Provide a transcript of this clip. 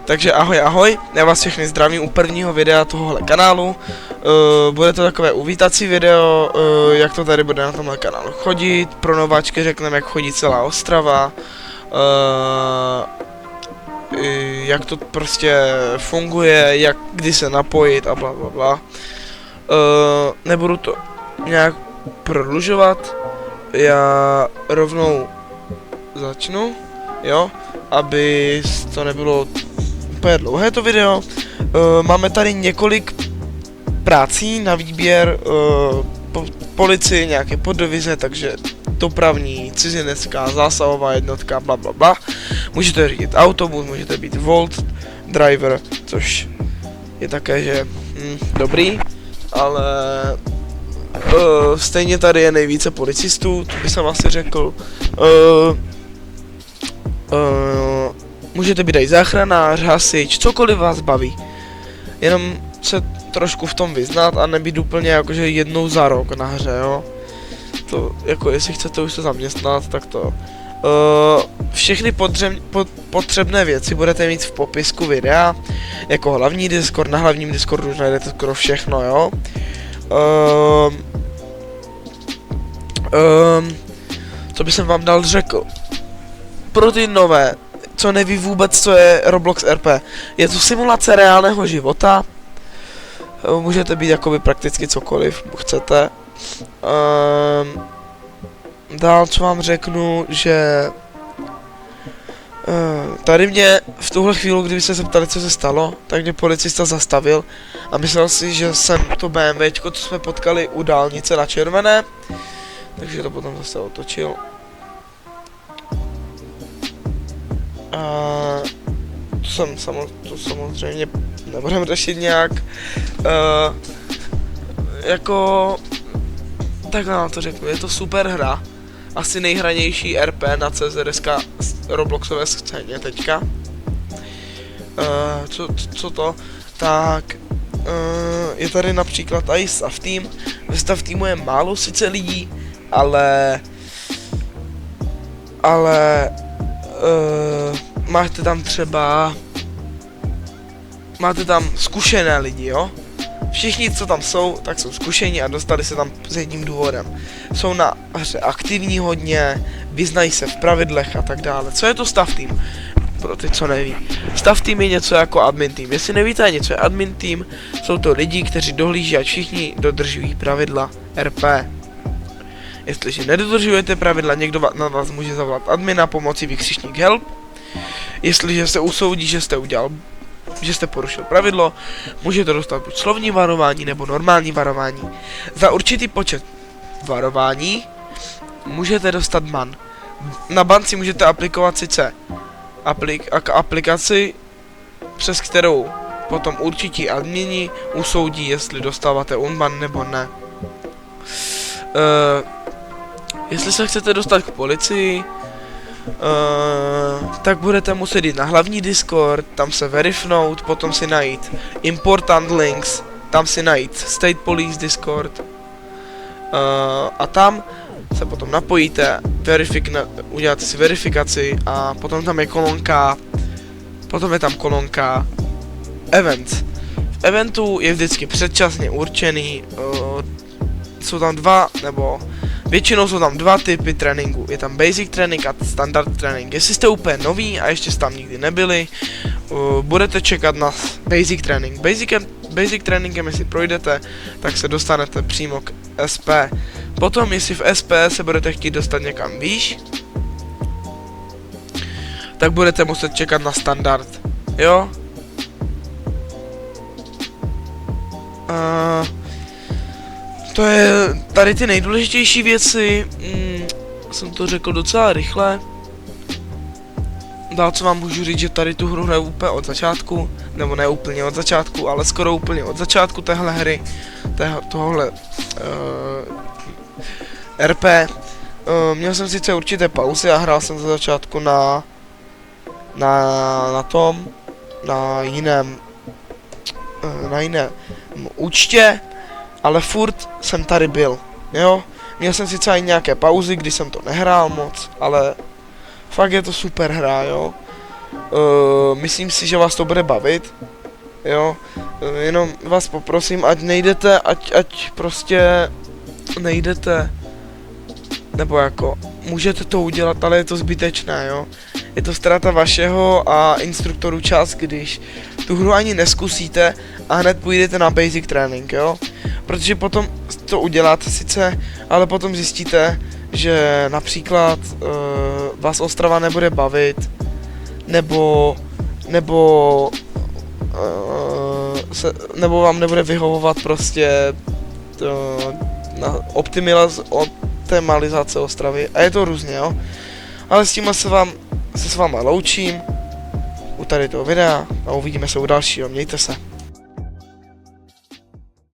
Takže ahoj, ahoj, já vás všechny zdravím u prvního videa tohohle kanálu. Bude to takové uvítací video, jak to tady bude na tomhle kanálu chodit. Pro nováčky řekneme, jak chodí celá Ostrava, jak to prostě funguje, jak kdy se napojit a bla bla bla. Nebudu to nějak prodlužovat, já rovnou začnu, jo, aby to nebylo úplně dlouhé to video. Máme tady několik prací na výběr, policii, nějaké poddivize, takže dopravní, cizinecká, zásahová jednotka, bla bla bla. Můžete řídit autobus, můžete být Volt driver, což je také, že dobrý, ale stejně tady je nejvíce policistů, to bych jsem asi řekl. Můžete být i záchranář, hasič, cokoliv vás baví. Jenom se trošku v tom vyznat a nebýt úplně jakože jednou za rok na hře, jo. To jako jestli chcete už se zaměstnat, tak to. Všechny potřebné věci budete mít v popisku videa, jako hlavní Discord, na hlavním Discordu už najdete skoro všechno, jo. Co bych vám dal řekl? Pro ty nové, co neví vůbec, co je Roblox RP. Je to simulace reálného života. Můžete být jakoby prakticky cokoliv chcete. Dál, co vám řeknu, že tady mě v tuhle chvíli, kdyby se zeptali, co se stalo, tak mě policista zastavil a myslel si, že jsem to BMWčko, co jsme potkali u dálnice na červené, takže to potom zase otočil. To samozřejmě nebudeme řešit nějak, jako, tak vám to řeknu, je to super hra, asi nejhranější RP na CZSK Robloxové scéně teďka. Co to? Tak, je tady například i staff team. Ve staff teamu je málo sice lidí, ale máte tam zkušené lidi, jo? Všichni, co tam jsou, tak jsou zkušení a dostali se tam s jedním důvodem. Jsou na hře aktivní hodně, vyznají se v pravidlech a tak dále. Co je to staff team? Pro ty, co neví. Staff team je něco jako admin team. Jestli nevíte něco je admin team, jsou to lidi, kteří dohlíží, ať všichni dodržují pravidla RP. Jestliže nedodržujete pravidla, někdo na vás může zavolat admina pomocí vykřičník help. Jestliže se usoudí, že jste porušil pravidlo, můžete dostat buď slovní varování nebo normální varování. Za určitý počet varování můžete dostat ban. Na ban si můžete aplikovat sice aplikaci, přes kterou potom určití admini usoudí, jestli dostáváte unban nebo ne. Jestli se chcete dostat k policii, tak budete muset jít na hlavní Discord, tam se verifnout, potom si najít important links, tam si najít State Police Discord, a tam se potom napojíte, uděláte si verifikaci a potom tam je kolonka, events. V eventu je vždycky předčasně určený, jsou tam většinou jsou tam dva typy tréninku. Je tam basic trénink a standard trénink. Jestli jste úplně noví a ještě tam nikdy nebyli, budete čekat na basic trénink. Basic tréninkem, jestli projdete, tak se dostanete přímo k SP. Potom, jestli v SP se budete chtít dostat někam výš, tak budete muset čekat na standard. Jo? To je tady ty nejdůležitější věci, jsem to řekl docela rychle. Dál co vám můžu říct, že tady tu hru hraju úplně od začátku, nebo ne úplně od začátku, ale skoro úplně od začátku téhle hry, tohohle RP. Měl jsem sice určité pauzy a hrál jsem za začátku na jiném účtě, ale furt jsem tady byl, jo. Měl jsem sice i nějaké pauzy, kdy jsem to nehrál moc, ale fakt je to super hra, jo. myslím si, že vás to bude bavit, jo, jenom vás poprosím, ať nejdete, ať prostě nejdete, nebo jako, můžete to udělat, ale je to zbytečné, jo, je to ztráta vašeho a instruktoru čas, když tu hru ani neskusíte a hned půjdete na basic trénink, jo, protože potom to uděláte sice, ale potom zjistíte, že například vás Ostrava nebude bavit, nebo vám nebude vyhovovat prostě na optimalizace Ostravy a je to různě, jo. Ale s tím se s váma loučím u tady toho videa a uvidíme se u dalšího, mějte se.